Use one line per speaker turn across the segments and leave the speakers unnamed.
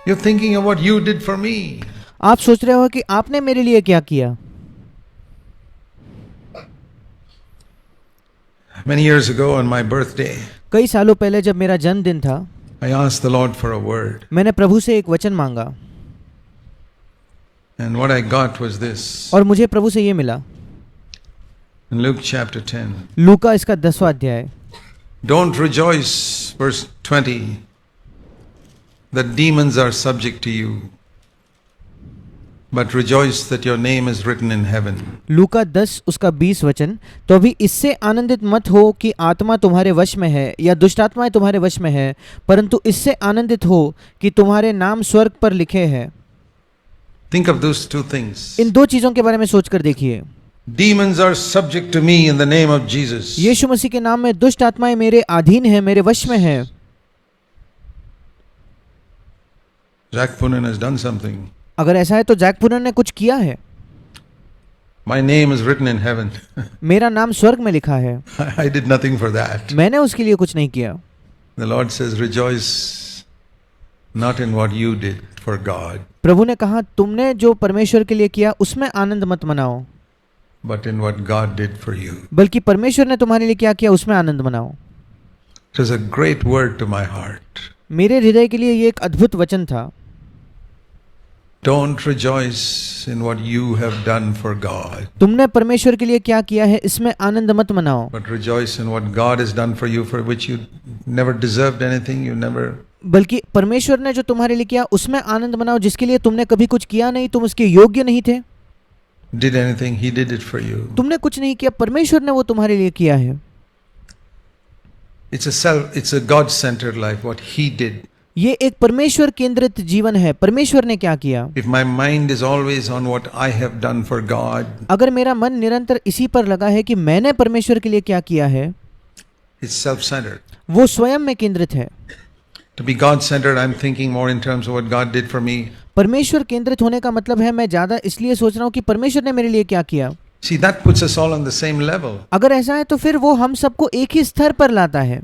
You're thinking of what you did for me.
आप सोच रहे हो कि आपने मेरे लिए क्या किया।
Many years ago on my birthday,
कई सालों पहले जब मेरा जन्मदिन था,
I asked the Lord for a word.
मैंने प्रभु से एक वचन मांगा
And what I got was this.
और मुझे प्रभु से ये मिला।
In Luke chapter 10.
लूका इसका 10वां अध्याय।
Don't rejoice, verse 20, that demons are subject to you, but rejoice that your name is written in heaven.
लूका 10 उसका 20 वचन। तो अभी इससे आनंदित मत हो कि आत्मा तुम्हारे वश में है या दुष्ट आत्माएं तुम्हारे वश में है, परंतु इससे आनंदित हो कि तुम्हारे नाम स्वर्ग पर लिखे हैं।
Think of those two things.
इन दो चीजों के बारे में सोचकर देखिए।
Demons are subject to me in the name of Jesus.
यीशु मसीह के नाम में दुष्ट आत्माएं मेरे अधीन हैं, मेरे वश में हैं।
Jack Poonen has done something.
अगर ऐसा है तो जैक पुनर ने कुछ किया है।
My name is written in heaven.
मेरा नाम स्वर्ग में लिखा है।
I did nothing for that.
मैंने उसके लिए कुछ नहीं किया।
The Lord says, rejoice not in what you did for God,
प्रभु ने कहा तुमने जो परमेश्वर के लिए किया उसमें आनंद मत मनाओ,
but in what God did for you.
बल्कि परमेश्वर ने तुम्हारे लिए क्या किया उसमें आनंद मनाओ।
It is a great word to my heart.
मेरे हृदय के लिए ये एक अद्भुत वचन था।
Don't rejoice in what you have done for God,
तुमने परमेश्वर के लिए क्या किया है इसमें आनंद मत मनाओ,
but rejoice in what God has done for you, for which you never deserved anything, you never.
बल्कि परमेश्वर ने जो तुम्हारे लिए किया उसमें आनंद मनाओ, जिसके लिए तुमने कभी कुछ किया नहीं, तुम उसके योग्य नहीं थे,
Did anything, He did it for you.
तुमने कुछ नहीं किया, परमेश्वर ने वो तुम्हारे लिए किया है।
It's a God-centered life, what He did.
ये एक परमेश्वर केंद्रित जीवन है, परमेश्वर ने क्या किया।
If my mind is always on what I have done for God,
अगर मेरा मन निरंतर इसी पर लगा है कि मैंने परमेश्वर के लिए क्या किया है,
it's self-centered.
वो स्वयं में केंद्रित है।
To be God-centered, I'm thinking more in terms of what God did for me.
परमेश्वर केंद्रित होने का मतलब है मैं ज्यादा इसलिए सोच रहा हूँ कि परमेश्वर ने मेरे लिए क्या किया।
See, that puts us all on the same level.
अगर ऐसा है तो फिर वो हम सबको एक ही स्तर पर लाता है।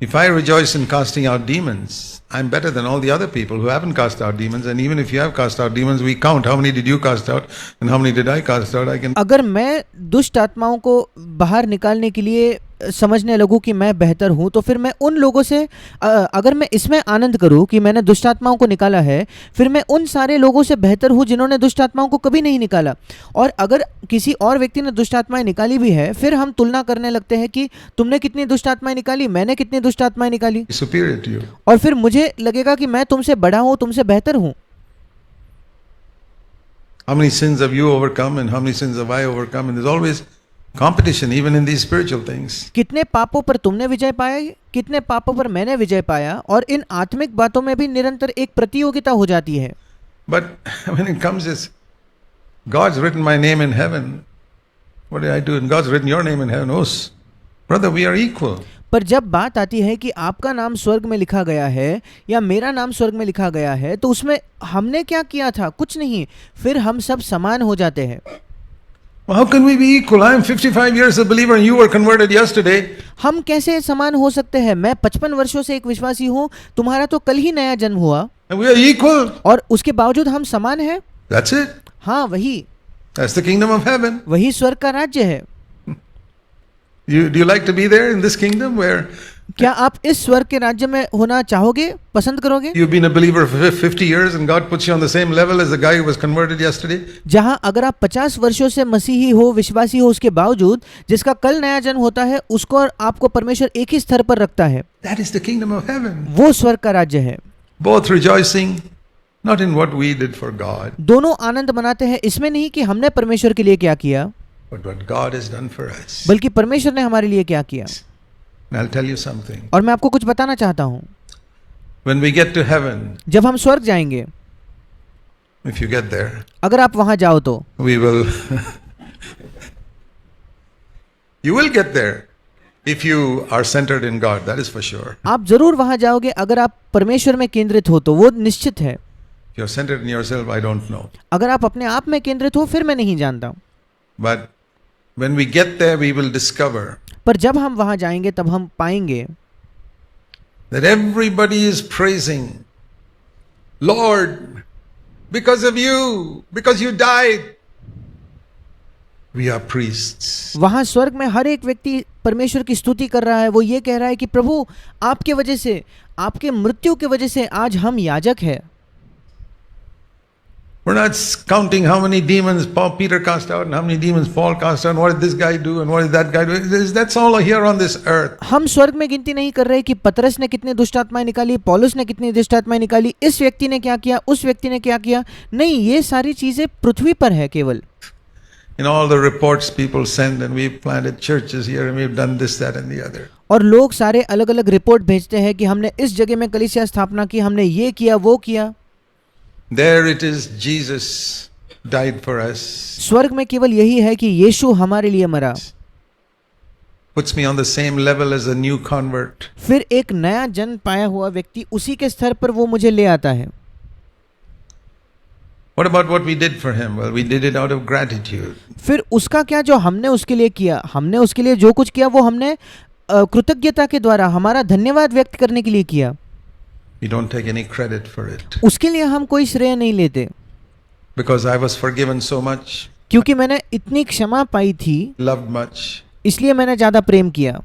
If I rejoice in casting out demons, I'm better than all the other people who haven't cast out demons. And even if you have cast out demons, we count how many did you cast out and how many did I cast out. I can.
अगर मैं दुष्ट आत्माओं को बाहर निकालने के लिए समझने लगूं कि मैं बेहतर हूं, तो फिर मैं उन लोगों से अगर मैं इसमें आनंद करूं कि मैंने दुष्ट आत्माओं को निकाला है, फिर मैं उन सारे लोगों से बेहतर हूं जिन्होंने दुष्ट आत्माओं को कभी नहीं निकाला। और अगर किसी और व्यक्ति ने दुष्ट आत्माएं निकाली भी है, फिर हम तुलना करने लगते हैं कि तुमने कितनी दुष्ट आत्माएं निकाली, मैंने कितनी दुष्ट आत्माएं निकाली,
Superior to you.
और फिर मुझे लगेगा कि मैं तुमसे बड़ा हूं, तुमसे बेहतर हूं।
How many sins have you overcome and how many sins have I overcome? And there's always competition even in these spiritual things.
कितने पापों पर तुमने विजय पाया, कितने पापों पर मैंने विजय पाया, और इन आत्मिक बातों में भी निरंतर एक प्रतियोगिता हो जाती है।
But when it comes is God's written my name in heaven, what did I do? And God's written your name in heaven. Oh, brother, we are equal.
पर जब बात आती है कि आपका नाम स्वर्ग में लिखा गया है या मेरा नाम स्वर्ग में लिखा गया है, तो उसमें हमने क्या किया था? कुछ नहीं। फिर हम सब समान हो जाते हैं।
Well, how can we be equal? I am 55 years a believer and you were converted yesterday.
हम कैसे समान हो सकते हैं? मैं 55 वर्षों से एक विश्वासी हूँ, तुम्हारा तो कल ही नया जन्म हुआ,
And we are equal.
और उसके बावजूद हम समान हैं।
That's it.
हाँ, वही
That's the kingdom of heaven.
वही स्वर्ग का राज्य है।
Do you like to be there in this kingdom where
क्या आप इस स्वर्ग के राज्य में होना चाहोगे, पसंद करोगे?
you've been a believer for 50 years and God puts you on the same level as the guy who was converted yesterday?
जहां अगर आप 50 वर्षों से मसीही हो, विश्वासी हो, उसके बावजूद जिसका कल नया जन्म होता है, उसको और आपको परमेश्वर एक ही स्तर पर रखता है।
That is the kingdom of heaven.
वो स्वर्ग का राज्य है।
Both rejoicing not in what we did for God,
दोनों आनंद मनाते हैं इसमें नहीं कि हमने परमेश्वर के लिए क्या किया,
but what God has done for us.
बल्कि परमेश्वर ने हमारे लिए क्या किया।
And I'll tell you something.
और मैं आपको कुछ बताना चाहता हूँ।
When we get to heaven,
जब हम स्वर्ग जाएंगे,
if you get there,
अगर आप वहां जाओ तो
we will you will get there if you are centered in God, that is for sure.
आप जरूर वहां जाओगे अगर आप परमेश्वर में केंद्रित हो तो, वो निश्चित है।
If you're centered in yourself, I don't know.
अगर आप अपने आप में केंद्रित हो फिर मैं नहीं जानता।
But when we get there, we will discover
पर जब हम वहां जाएंगे तब हम पाएंगे
that everybody is praising Lord, because of you, because you died, we are priests.
वहां स्वर्ग में हर एक व्यक्ति परमेश्वर की स्तुति कर रहा है। वो ये कह रहा है कि प्रभु, आपके वजह से, आपके मृत्यु की वजह से आज हम याजक हैं।
We're not counting how many demons Peter cast out and how many demons Paul cast out and what did this guy do and what did that guy do. That's all here on this earth.
हम स्वर्ग में गिनती नहीं कर रहे कि पतरस ने कितनी दुष्ट आत्माएं निकाली, पौलुस ने कितनी दुष्ट आत्माएं निकाली, इस व्यक्ति ने क्या किया, उस व्यक्ति ने क्या किया। नहीं, ये सारी चीजें पृथ्वी पर है केवल।
In all the reports people send and we've planted churches here and we've done this, that and the other.
और लोग सारे अलग अलग रिपोर्ट भेजते हैं कि हमने इस जगह में कलीसिया स्थापना की, हमने ये किया, वो किया।
There it is, Jesus died for us.
स्वर्ग में केवल यही है कि यीशु हमारे लिए मरा।
Puts me on the same level as a new convert.
फिर एक नया जन्म पाया हुआ व्यक्ति, उसी के स्तर पर वो मुझे ले आता है।
What about what we did for him? Well, we did it out of gratitude.
फिर उसका क्या जो हमने उसके लिए किया, हमने उसके लिए जो कुछ किया वो हमने कृतज्ञता के द्वारा, हमारा धन्यवाद व्यक्त करने के लिए किया।
We don't take any credit for it.
उसके लिए हम कोई श्रेय नहीं लेते।
Because I was forgiven so much,
क्योंकि मैंने इतनी क्षमा पाई थी,
loved much.
इसलिए मैंने ज्यादा प्रेम किया।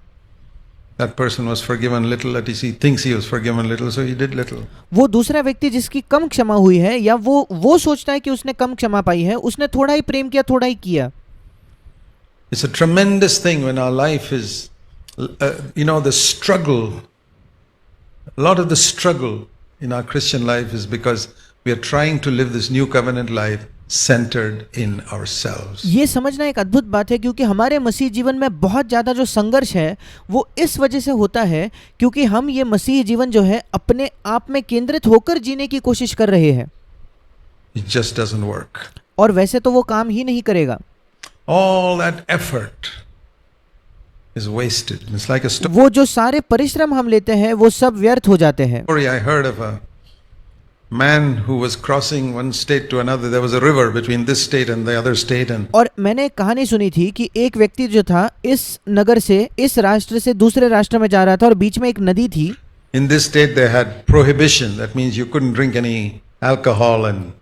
That person was forgiven little, at least he thinks he was forgiven little, so he did little.
वो दूसरा व्यक्ति जिसकी कम क्षमा हुई है, या वो सोचता है कि उसने कम क्षमा पाई है, उसने थोड़ा ही प्रेम किया, थोड़ा ही किया।
It's a tremendous thing when our life is, the struggle. A lot of the struggle in our Christian life is because we are trying to live this new covenant life centered in ourselves.
ये समझना एक अद्भुत बात है, क्योंकि हमारे मसीह जीवन में बहुत ज़्यादा जो संघर्ष है वो इस वजह से होता है क्योंकि हम ये मसीह जीवन जो है अपने आप में केंद्रित होकर जीने की कोशिश कर रहे हैं।
It just doesn't work.
और वैसे तो वो काम ही नहीं करेगा।
All that effort is wasted. It's like a
वो जो सारे परिश्रम हम लेते हैं वो सब व्यर्थ हो जाते हैं।
story I heard of a man who was crossing one state to another. There was a river between this state and the other state, and
और मैंने एक कहानी सुनी थी कि एक व्यक्ति जो था इस नगर से, इस राष्ट्र से दूसरे राष्ट्र में जा रहा था और बीच में एक नदी थी।
in this state they had prohibition. That means you couldn't drink any alcohol and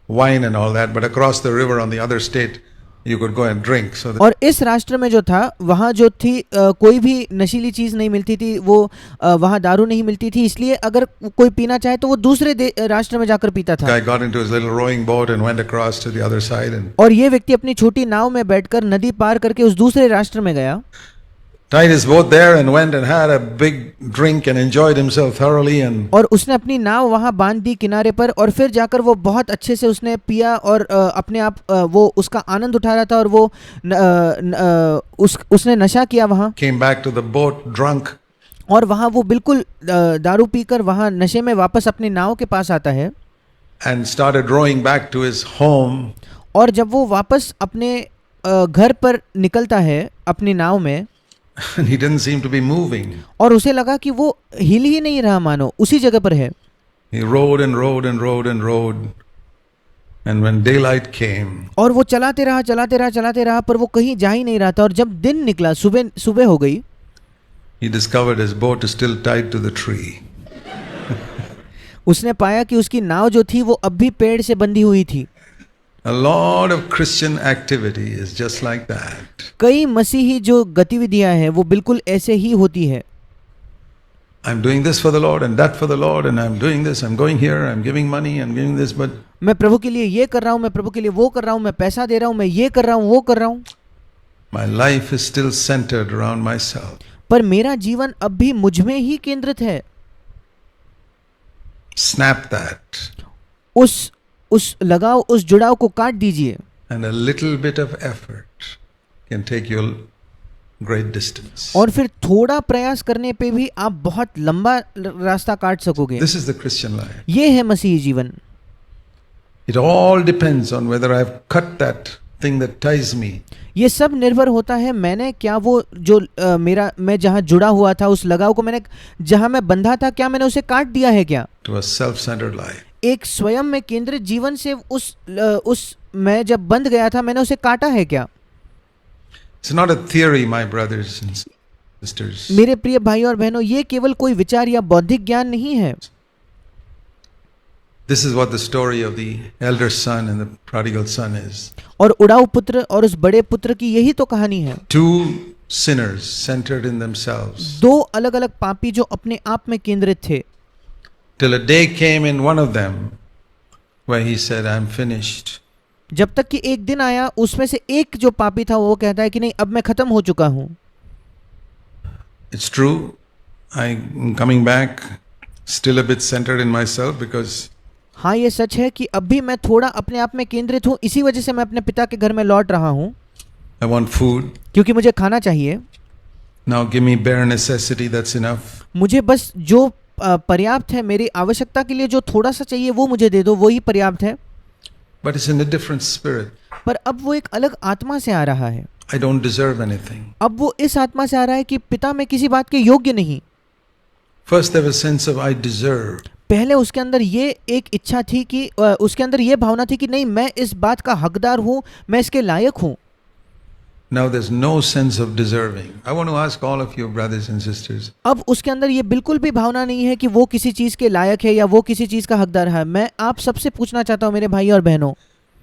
wine and all that. But across the river on the other state, you could go and drink. So
और इस राष्ट्र में जो था वहाँ जो थी कोई भी नशीली चीज़ नहीं मिलती थी, वो वहाँ दारू नहीं मिलती थी, इसलिए अगर कोई पीना चाहे तो वो दूसरे राष्ट्र में जाकर पीता था।
guy got into his little rowing boat and went across to the other side, and
और ये व्यक्ति अपनी छोटी नाव में बैठकर नदी पार करके उस दूसरे राष्ट्र में गया,
tied his boat there and went and had a big drink and enjoyed himself thoroughly. And
और उसने अपनी नाव वहाँ बांध दी किनारे पर, और फिर जाकर वो बहुत अच्छे से उसने पिया और अपने आप वो उसका आनंद उठा रहा था, और वो उसने नशा किया वहाँ।
came back to the boat drunk.
और वहाँ वो बिल्कुल दारू पीकर वहाँ नशे में वापस अपनी नाव के पास आता है
And started rowing back to his home.
और जब वो वापस अपने घर पर निकलता है अपनी नाव में,
And he didn't seem to be moving.
और उसे लगा कि वो हिल ही नहीं रहा, मानो उसी जगह पर है।
He rowed and rowed and rowed and rowed. And when daylight came,
और वो चलाते रहा, पर वो कहीं जा ही नहीं रहा था। और जब दिन निकला, सुबह हो गई,
he discovered his boat is still tied to the tree.
उसने पाया कि उसकी नाव जो थी वो अब भी पेड़ से बंधी हुई थी।
A lot of Christian activity is just like that.
कई मसीही जो गतिविधियां हैं वो बिल्कुल ऐसे ही होती है।
I'm doing this for the Lord and that for the Lord, and I'm doing this, I'm going here, I'm giving money, I'm giving this, but
मैं प्रभु के लिए ये कर रहा हूँ, मैं प्रभु के लिए वो कर रहा हूँ, मैं पैसा दे रहा हूँ, मैं ये कर रहा हूँ, वो कर रहा हूँ,
my life is still centered around myself.
पर मेरा जीवन अब भी मुझ में ही केंद्रित है।
Snap that.
उस लगाव, उस जुड़ाव को काट दीजिए।
And a little bit of effort can take you great distance.
और फिर थोड़ा प्रयास करने पे भी आप बहुत लंबा रास्ता काट सकोगे।
This is the Christian life.
ये है मसीही जीवन।
It all depends on whether I've cut that thing that ties me.
ये सब निर्भर होता है मैंने क्या वो जो मैं जहाँ जुड़ा हुआ था, उस लगाव को मैंने जहाँ मैं बंधा था, क्या मैंने उसे काट दिया है क्या?
To a self-centered life.
एक स्वयं में केंद्रित जीवन से उस मैं जब बंध गया था, मैंने उसे काटा है क्या?
It's not a theory, my brothers and sisters.
मेरे प्रिय भाइयों और बहनों, ये केवल कोई विचार या बौद्धिक ज्ञान नहीं है।
This is what the story of the elder son and the prodigal son is.
और उड़ाऊ पुत्र और उस बड़े पुत्र की यही तो कहानी है।
Two sinners centered in themselves.
दो अलग अलग पापी जो अपने आप में केंद्रित थे,
Till a day came in one of them where he said, I'm finished.
जब तक कि एक दिन आया उसमें से एक जो पापी था वो कहता है कि नहीं, अब मैं खत्म हो चुका हूं।
It's true, I'm coming back, still a bit centered in myself because
हाँ, ये सच है कि अब भी मैं थोड़ा अपने आप में केंद्रित हूँ, इसी वजह से मैं अपने पिता के घर में लौट रहा हूँ,
I want food.
क्योंकि मुझे खाना चाहिए।
Now give me bare necessity, that's enough.
मुझे बस जो पर्याप्त है, मेरी आवश्यकता के लिए जो थोड़ा सा चाहिए वो मुझे दे दो, वही पर्याप्त है।
But it's in a different spirit.
पर अब वो एक अलग आत्मा से आ रहा है।
I don't deserve anything.
अब वो इस आत्मा से आ रहा है कि पिता मैं किसी बात के योग्य नहीं।
First there was a sense of I deserve.
पहले उसके अंदर ये एक इच्छा थी कि उसके अंदर ये भावना थी कि नहीं, मैं इस बात का हकदार हूँ, मैं इसके लायक हूँ।
Now there's no sense of deserving. I want to ask all of you brothers and sisters.
अब उसके अंदर ये बिल्कुल भी भावना नहीं है कि वो किसी चीज़ के लायक है या वो किसी चीज़ का हकदार है। मैं आप सबसे पूछना चाहता हूँ मेरे भाई और बहनों,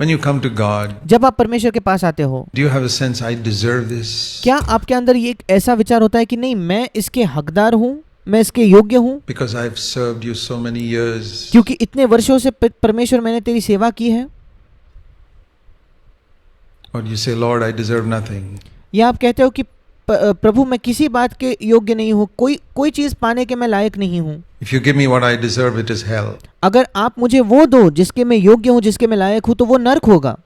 When you come to God,
जब आप परमेश्वर के पास आते हो,
do you have a sense I deserve this?
क्या आपके अंदर ये एक ऐसा विचार होता है कि नहीं, मैं इसके हकदार हूँ, मैं इसके योग्य हूँ,
Because I've served you so many years.
क्योंकि इतने वर्षों से परमेश्वर मैंने तेरी सेवा की है?
Or you say, Lord, I deserve nothing.
या आप कहते हो कि प्रभु मैं किसी बात के योग्य नहीं हूँ, कोई चीज़ पाने के मैं लायक नहीं हूँ।
If you give me what I deserve, it is hell.
अगर आप मुझे वो दो जिसके मैं योग्य हूँ, जिसके मैं लायक हूँ, तो वो नर्क होगा।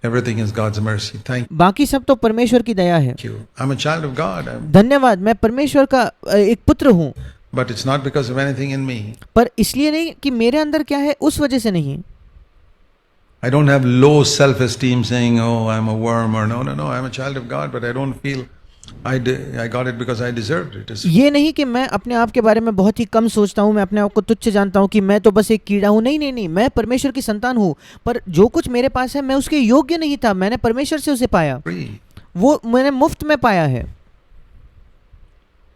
Everything is God's mercy. Thank
बाकी सब तो परमेश्वर की दया है।
you. I'm a child of God.
धन्यवाद, मैं परमेश्वर का एक पुत्र हूँ।
But it's not because of anything in me.
पर इसलिए नहीं कि मेरे अंदर क्या है, उस वजह से नहीं।
I don't have low self-esteem saying, oh, I'm a worm, or no, I'm a child of God, but I don't feel I got it because I deserved it.
ये नहीं कि मैं अपने आप के बारे में बहुत ही कम सोचता हूँ, मैं अपने आप को तुच्छ जानता हूँ कि मैं तो बस एक कीड़ा हूँ। नहीं, मैं परमेश्वर की संतान हूँ, पर जो कुछ मेरे पास है मैं उसके योग्य नहीं था, मैंने परमेश्वर से उसे पाया,
Free.
वो मैंने मुफ्त में पाया है।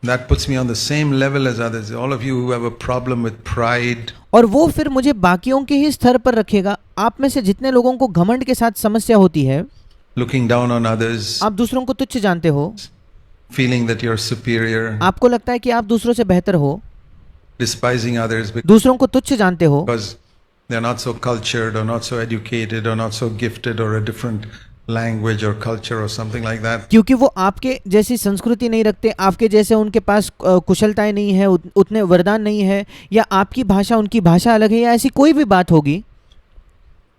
That puts me on the same level as others. All of you who have a problem with pride,
और वो फिर मुझे बाकियों के ही स्तर पर रखेगा। आप में से जितने लोगों को घमंड के साथ समस्या होती है,
looking down on others,
आप दूसरों को तुच्छ जानते हो,
feeling that you're superior,
आपको लगता है कि आप दूसरों से बेहतर हो,
despising others
दूसरों को तुच्छ जानते हो
because they're not so cultured or not so educated or not so gifted or a different language or culture or something like that.
क्योंकि वो आपके जैसी संस्कृति नहीं रखते, आपके जैसे उनके पास कुशलताएं नहीं है, उतने वरदान नहीं है, या आपकी भाषा उनकी भाषा अलग है, या ऐसी कोई भी बात होगी।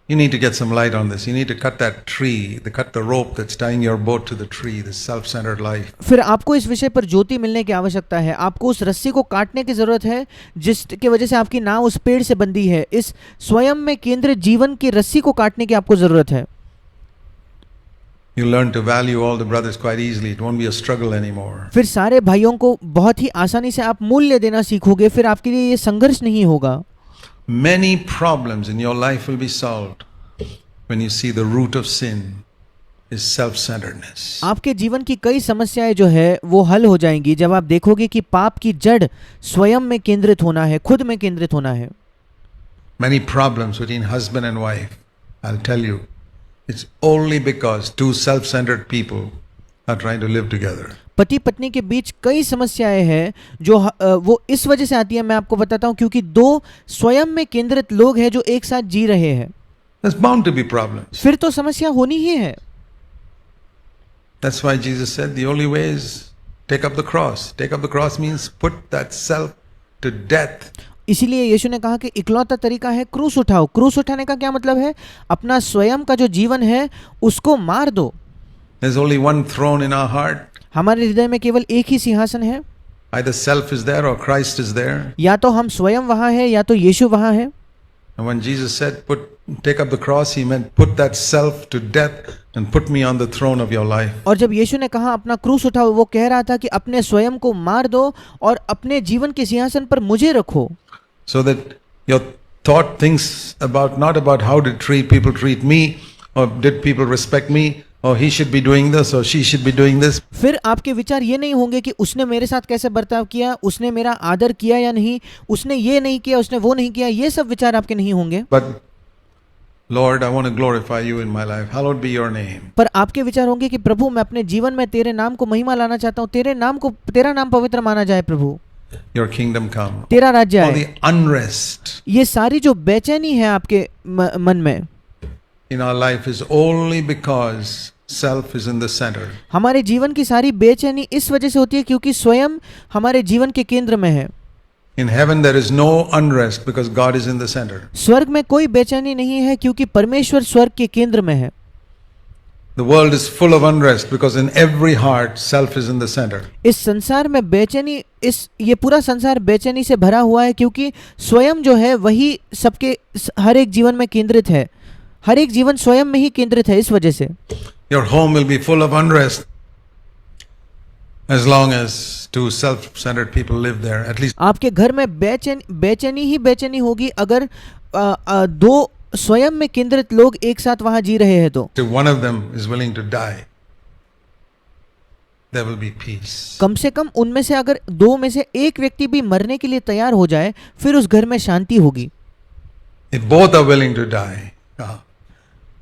You need to get some light on this. You need to cut that tree, cut the rope that's tying your boat to the tree, this self-centered life.
फिर आपको इस विषय पर ज्योति मिलने की आवश्यकता है। आपको उस रस्सी को काटने की जरूरत है जिसकी वजह से आपकी नाव उस पेड़ से बंधी है। इस स्वयं में केंद्रित जीवन की रस्सी को काटने की आपको जरूरत है।
You learn to value all the brothers quite easily. It won't be a struggle anymore.
फिर सारे भाइयों को बहुत ही आसानी से आप मूल्य देना सीखोगे, फिर आपके लिए ये संघर्ष नहीं होगा।
Many problems in your life will be solved when you see the root of sin is self-centeredness.
आपके जीवन की कई समस्याएं जो है वो हल हो जाएंगी जब आप देखोगे कि पाप की जड़ स्वयं में केंद्रित होना है, खुद में केंद्रित होना है।
Many problems between husband and wife, I'll tell you, it's only because two self-centered people are trying to live together.
पति पत्नी के बीच कई समस्याएं हैं जो वो इस वजह से आती है, मैं आपको बताता हूं, क्योंकि दो स्वयं में केंद्रित लोग हैं जो एक साथ जी रहे हैं।
There's bound to be problems.
फिर तो समस्या होनी ही है।
That's why Jesus said the only way is take up the cross. Take up the cross means put that self to death.
इसीलिए यीशु ने कहा कि इकलौता तरीका है क्रूस उठाओ। क्रूस उठाने का क्या मतलब है? अपना स्वयं का जो जीवन है उसको मार दो।
There's only one throne in our heart.
हमारे हृदय में केवल एक ही सिंहासन है।
Either self is there or Christ is there.
या तो हम स्वयं वहां है या तो यीशु वहां है।
And when Jesus said take up the cross, he meant put that self to death and put me on the throne of your life.
और जब यीशु ने कहा अपना क्रूस उठाओ, वो कह रहा था कि अपने स्वयं को मार दो और अपने जीवन के सिंहासन पर मुझे रखो।
So that your thought thinks about not about how did people treat me or did people respect me, Oh, he should be doing this or she should be doing this.
फिर आपके विचार ये नहीं होंगे कि उसने मेरे साथ कैसे बर्ताव किया, उसने मेरा आदर किया या नहीं, उसने ये नहीं किया, उसने वो नहीं किया, ये सब विचार आपके नहीं होंगे।
But Lord, I want to glorify you in my life. Hallowed be your name.
पर आपके विचार होंगे कि प्रभु मैं अपने जीवन में तेरे नाम को महिमा लाना चाहता हूँ, तेरा नाम पवित्र माना जाए प्रभु,
Your kingdom come.
तेरा राज्य
All
आए।
the unrest
ये सारी जो बेचैनी है आपके मन में
in our life is only because self is in the center.
हमारे जीवन की सारी बेचैनी इस वजह से होती है क्योंकि स्वयं हमारे जीवन के केंद्र में है।
In heaven there is no unrest because God is in the center.
स्वर्ग में कोई बेचैनी नहीं है क्योंकि परमेश्वर स्वर्ग के केंद्र में है।
The world is full of unrest because in every heart self is in the center.
इस संसार में बेचैनी ये पूरा संसार बेचैनी से भरा हुआ है क्योंकि स्वयं जो है वही सबके हर एक जीवन में केंद्रित है, हर एक जीवन स्वयं में ही केंद्रित है। इस वजह से
Your home will be full of unrest as long as two self-centered people live there. At least
आपके घर में बेचैनी होगी अगर दो स्वयं में केंद्रित लोग एक साथ वहां जी रहे हैं तो।
if one of them is willing to die, there will be peace.
कम से कम उनमें से अगर दो में से एक व्यक्ति भी मरने के लिए तैयार हो जाए फिर उस घर में शांति होगी।
If both are willing to die,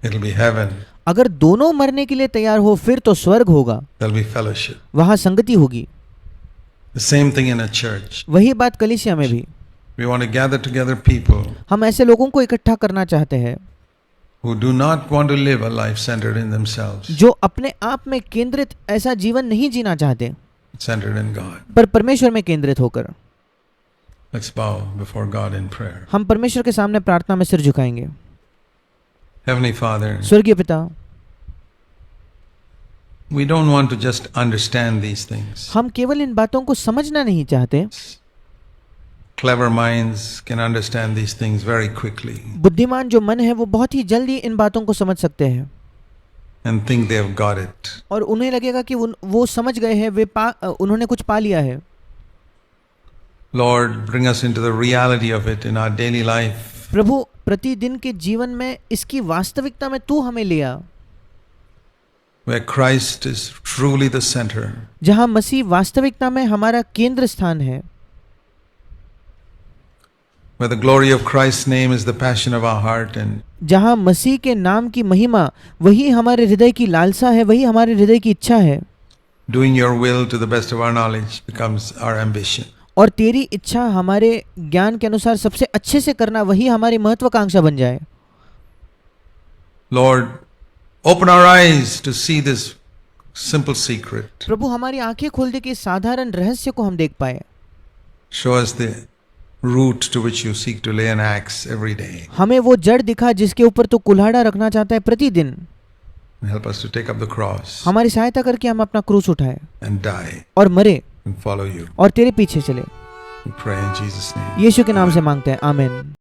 it will be heaven.
अगर दोनों मरने के लिए तैयार हो फिर तो स्वर्ग होगा,
There will be fellowship.
वहां संगति होगी।
The same thing in a church.
वही बात कलीसिया में भी।
We want to gather together people
हम ऐसे लोगों को इकट्ठा करना चाहते हैं
who do not want to live a life centered in themselves,
जो अपने आप में केंद्रित ऐसा जीवन नहीं जीना चाहते
centered in God.
पर परमेश्वर में केंद्रित होकर।
Let's bow before God in prayer.
हम परमेश्वर के सामने प्रार्थना में सिर झुकाएंगे।
Heavenly Father,
स्वर्गीय पिता,
we don't want to just understand these things.
हम केवल इन बातों को समझना नहीं चाहते।
Clever minds can understand these things very quickly
बुद्धिमान जो मन है वो बहुत ही जल्दी इन बातों को समझ सकते हैं
and think they have got it.
और उन्हें लगेगा कि वो समझ गए हैं, उन्होंने कुछ पा लिया है।
Lord, bring us into the reality of it in our daily life.
प्रभु प्रतिदिन के जीवन में इसकी वास्तविकता में तू हमें ले आ,
Where Christ is truly the center.
जहां मसीह वास्तविकता में हमारा केंद्र स्थान है,
Where the glory of Christ's name is the passion of our heart and
जहां मसीह के नाम की महिमा वही हमारे हृदय की लालसा है, वही हमारे हृदय की इच्छा है,
doing your will to the best of our knowledge becomes our ambition.
और तेरी इच्छा हमारे ज्ञान के अनुसार सबसे अच्छे से करना वही हमारी महत्वाकांक्षा बन जाए।
Lord, open our eyes to see this simple secret.
प्रभु हमारी आंखें खोल दे कि इस साधारण रहस्य को हम देख पाए।
Show us the root to which you seek to lay an axe every day.
हमें वो जड़ दिखा जिसके ऊपर तू कुल्हाड़ा रखना चाहता है प्रतिदिन।
Help us to take up the cross
हमारी सहायता करके हम अपना क्रूस उठाए
and die
और मरे
and follow you.
और तेरे पीछे चले।
We pray in Jesus' name.
यीशु के नाम से मांगते हैं, आमीन।